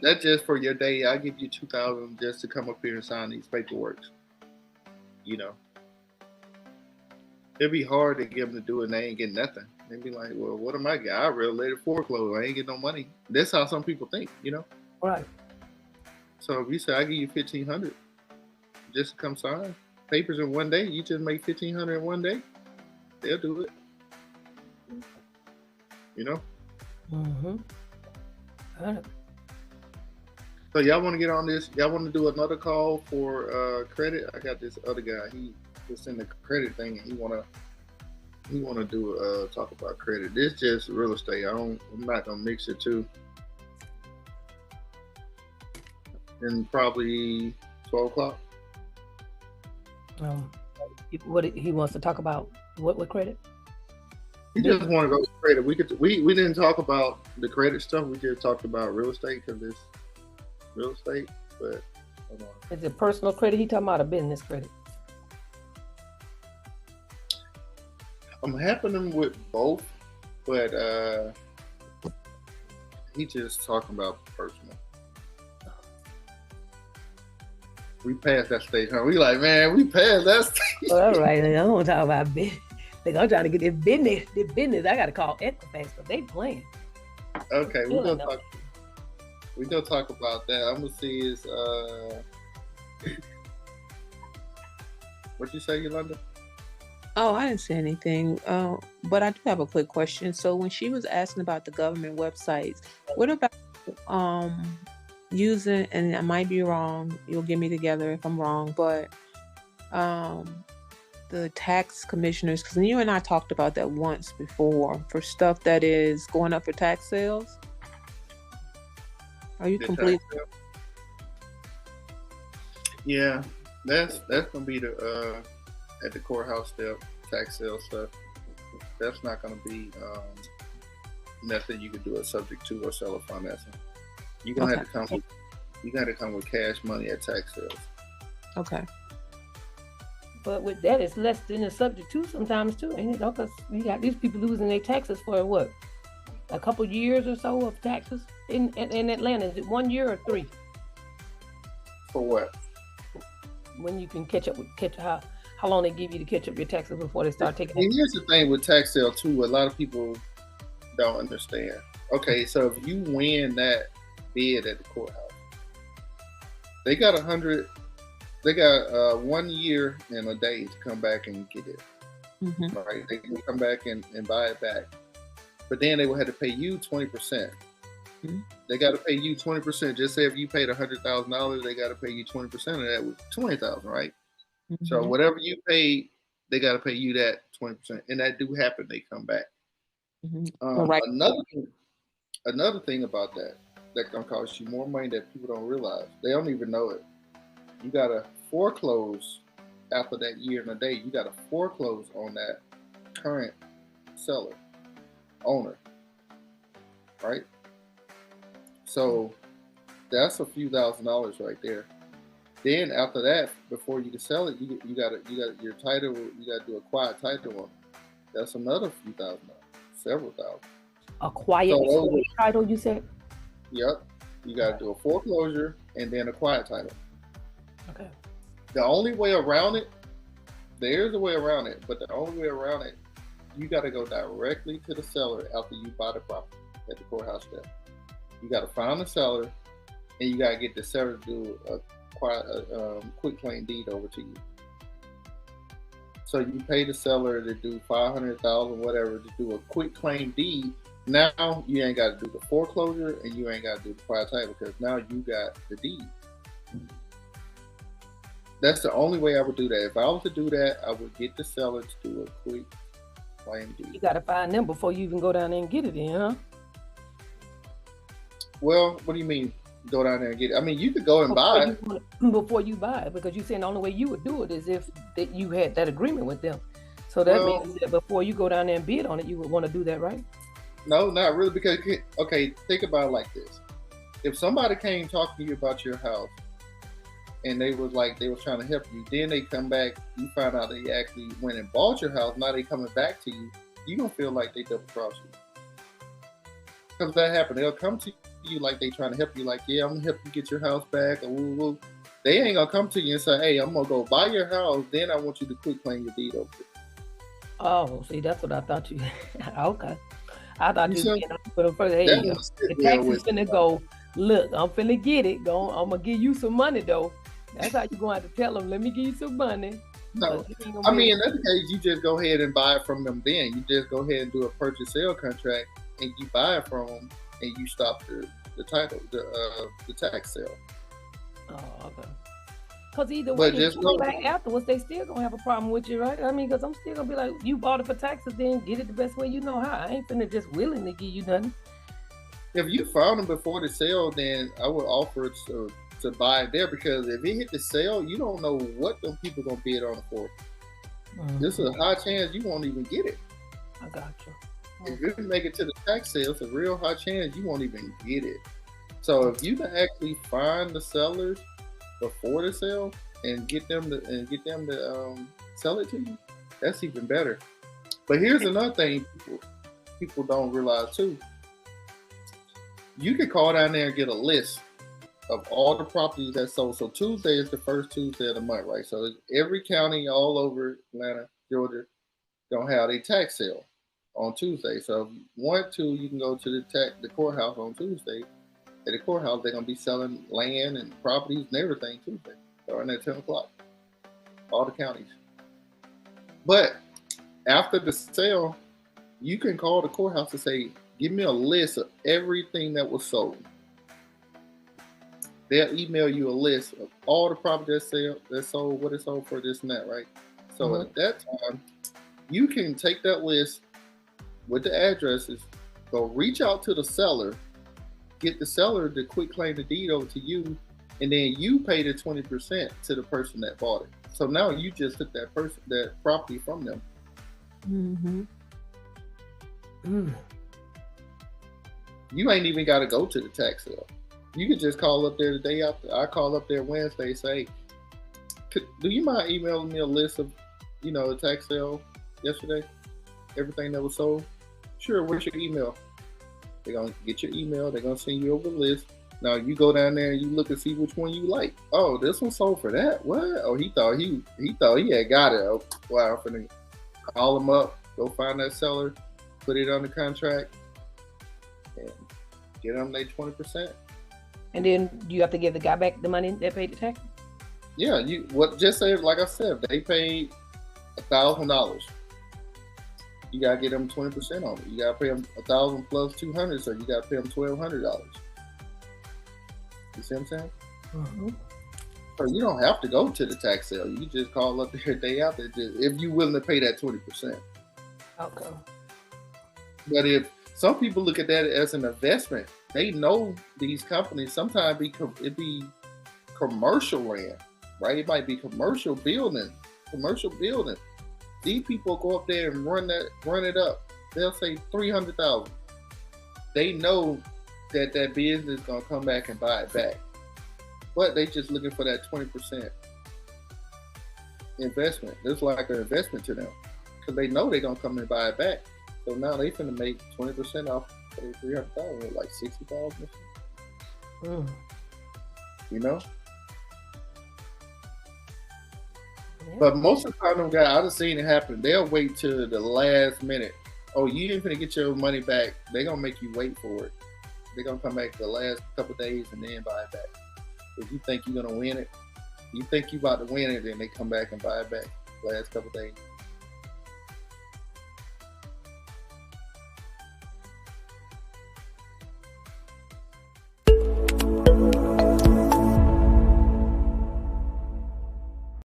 That's just for your day. I give you 2,000 just to come up here and sign these paperwork. You know, it'd be hard to get them to do it and they ain't getting nothing. They'd be like, well, what am I getting? I really let it foreclose. I ain't getting no money. That's how some people think. Right. So if you say I give you 1,500 just to come sign papers in one day, you just make 1,500 in one day, they'll do it. Mm-hmm. So y'all want to get on this? Y'all want to do another call for credit? I got this other guy. He was in the credit thing, and he wanna do talk about credit. This just real estate. I'm not gonna mix it too. And probably 12 o'clock. What he wants to talk about? What credit? He just want to go to credit. We didn't talk about the credit stuff. We just talked about real estate because it's real estate. But hold on. Is it personal credit? He talking about a business credit? I'm happening with both, but he just talking about personal. We passed that stage, huh? We like, man, we passed that stage. All right, I don't want to talk about business. Like, I'm trying to get this business. I got to call Equifax, but they playing. Okay, we're gonna talk about that. I'm gonna see is what you say, Yolanda? Oh, I didn't say anything. But I do have a quick question. So when she was asking about the government websites, what about using, and I might be wrong, you'll get me together if I'm wrong, but the tax commissioners, because you and I talked about that once before, for stuff that is going up for tax sales. Are you complete? Yeah, that's gonna be the at the courthouse step, tax sale stuff. That's not gonna be nothing you can do it subject to or seller financing. You're gonna have to come with, you gotta come with cash money at tax sales. Okay. But with that, it's less than a subject to sometimes too, ain't it? Because you got these people losing their taxes for what, a couple years or so of taxes in Atlanta. Is it 1 year or 3? For what? When you can catch how long they give you to catch up your taxes before they start taking it? Here's the thing with tax sale too. A lot of people don't understand. Okay, so if you win that bid at the courthouse, they got 1 year and a day to come back and get it. Mm-hmm. Right? They can come back and buy it back. But then they will have to pay you 20%. Mm-hmm. They got to pay you 20%. Just say if you paid $100,000, they got to pay you 20% of that with $20,000, right? Mm-hmm. So whatever you paid, they got to pay you that 20%, and that do happen. They come back. Mm-hmm. Right. Another thing about that gonna cost you more money that people don't realize. They don't even know it. You gotta foreclose after that year and a day. You gotta foreclose on that current seller, owner, right? So that's a few $1,000s right there. Then after that, before you can sell it, you got your title. You got to do a quiet title on it. That's another few $1,000, several thousand. A quiet title, you said? Yep. You got to do a foreclosure and then a quiet title. Okay. The only way around it, there's a way around it, but the only way around it, you got to go directly to the seller after you buy the property at the courthouse step. You got to find the seller, and you got to get the seller to do a quick claim deed over to you. So you pay the seller to do $500,000, whatever, to do a quick claim deed. Now you ain't got to do the foreclosure and you ain't got to do the quiet title because now you got the deed. That's the only way I would do that. If I was to do that, I would get the seller to do a quick claim deed. You got to find them before you even go down there and get it in, huh? Well, what do you mean? Go down there and get it? I mean, you could go and buy it. Before you buy it, because you're saying the only way you would do it is if that you had that agreement with them. So that means that before you go down there and bid on it, you would want to do that, right? No, not really, because, okay, think about it like this. If somebody came talking to you about your house and they was trying to help you, then they come back, you find out they actually went and bought your house, now they coming back to you, you're going to feel like they double crossed you. Because that happened. They'll come to you like they trying to help you. Like, yeah, I'm gonna help you get your house back. Or woo woo. They ain't gonna come to you and say, hey, I'm gonna go buy your house. Then I want you to quit claim your deed over it. Oh, see, that's what I thought you. Okay, I thought You you see, was getting for the first. Hey, that the one sit tax well is with finna go. Look, I'm finna get it. I'm gonna give you some money though. That's how you gonna have to tell them. Let me give you some money. no. 'cause you ain't gonna I be mean, in able- that case, you just go ahead and buy it from them. Then you just go ahead and do a purchase sale contract, and you buy it from them, and you stop the title, the tax sale. Oh, okay. Cause either But way, if just you go know, back afterwards, they still gonna have a problem with you, right? I mean, cause I'm still gonna be like, you bought it for taxes, then get it the best way you know how. I ain't finna just willingly give you nothing. if you found them before the sale, then I would offer to buy it there, because if it hit the sale, you don't know what them people gonna bid on it for. There's a high chance you won't even get it. I got you. If you make it to the tax sale, it's a real high chance you won't even get it. So if you can actually find the sellers before the sale and get them to sell it to you, that's even better. But here's another thing people don't realize too. You can call down there and get a list of all the properties that sold. So Tuesday is the first Tuesday of the month, right? So every county all over Atlanta, Georgia, gonna have a tax sale on Tuesday. So if you want to, you can go to the courthouse on Tuesday. At the courthouse, they're gonna be selling land and properties and everything Tuesday, starting at 10 o'clock. All the counties. But after the sale, you can call the courthouse and say, give me a list of everything that was sold. They'll email you a list of all the property that sold, what it sold for, this and that, right? So at that time, you can take that list with the addresses, go reach out to the seller, get the seller to quit claim the deed over to you, and then you pay the 20% to the person that bought it. So now you just took that property from them. You ain't even got to go to the tax sale. You could just call up there the day after. I call up there Wednesday, say, do you mind emailing me a list of, the tax sale yesterday? Everything that was sold? Sure, what's your email? They're going to get your email. They're going to send you over the list. Now you go down there and you look and see which one you like. Oh, this one sold for that? What? Oh, he thought he had got it. Oh, wow, I'm finna call him up, go find that seller, put it on the contract, and get them their 20%. And then you have to give the guy back the money that paid the tax? Yeah, just say, like I said, they paid $1,000. You gotta get them 20% on it. You gotta pay them $1,000 plus $200, so you gotta pay them $1,200. You see what I'm saying? So you don't have to go to the tax sale. You just call up there day after, if you're willing to pay that 20%. Okay. But if some people look at that as an investment, they know these companies sometimes it be commercial land, right? It might be commercial building. These people go up there and run it up. They'll say $300,000. They know that business is gonna come back and buy it back, but they just looking for that 20% investment. It's like an investment to them because they know they're gonna come and buy it back. So now they finna make 20% off of $300,000, like $60,000. Yeah. But most of the time, them guys, I've seen it happen. They'll wait till the last minute. Oh, you ain't finna get your money back. They're gonna make you wait for it. They're gonna come back the last couple days and then buy it back. If you think you're gonna win it, you think you about to win it, then they come back and buy it back the last couple days.